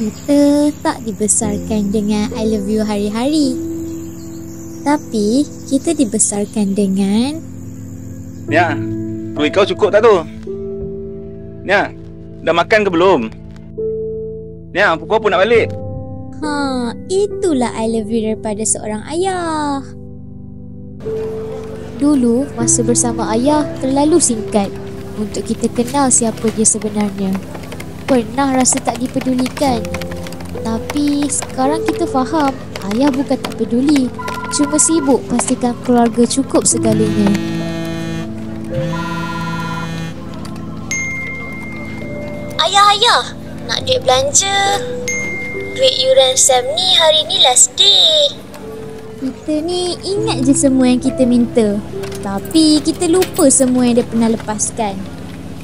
Kita tak dibesarkan dengan I love you hari-hari. Tapi kita dibesarkan dengan Nia, kuih kau cukup tak tu? Nia, dah makan ke belum? Nia, pukul apa nak balik? Itulah I love you daripada seorang ayah. Dulu, masa bersama ayah terlalu singkat untuk kita kenal siapa dia sebenarnya. Pernah rasa tak dipedulikan. Tapi sekarang kita faham, ayah bukan tak peduli, cuma sibuk pastikan keluarga cukup segalanya. Ayah, nak duit belanja. Duit yuran SAM ni hari ni last day. Kita ni ingat je semua yang kita minta, tapi kita lupa semua yang dia pernah lepaskan.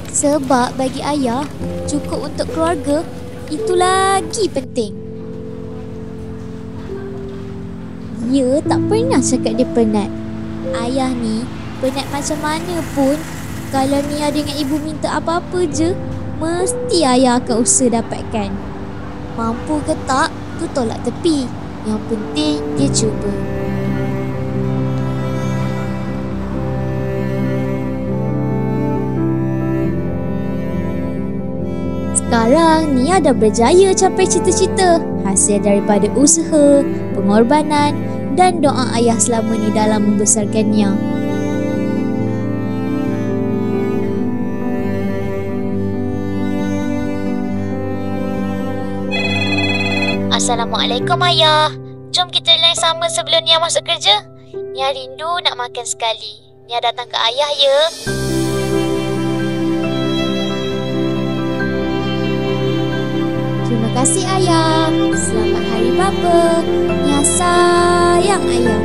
Sebab bagi ayah, cukup untuk keluarga itu lagi penting. Dia tak pernah cakap dia penat. Ayah ni penat macam mana pun, kalau Nia dengan ibu minta apa-apa je, mesti ayah akan usaha dapatkan. Mampu ke tak, tu tolak tepi. Yang penting dia cuba. Sekarang Nia dah berjaya capai cita-cita hasil daripada usaha, pengorbanan dan doa ayah selama ni dalam membesarkan Nia. Assalamualaikum ayah. Jom kita line sama sebelum Nia masuk kerja. Nia rindu nak makan sekali. Nia datang ke ayah ya. Terima kasih ayah. Selamat hari bapa. Nia sayang ayah.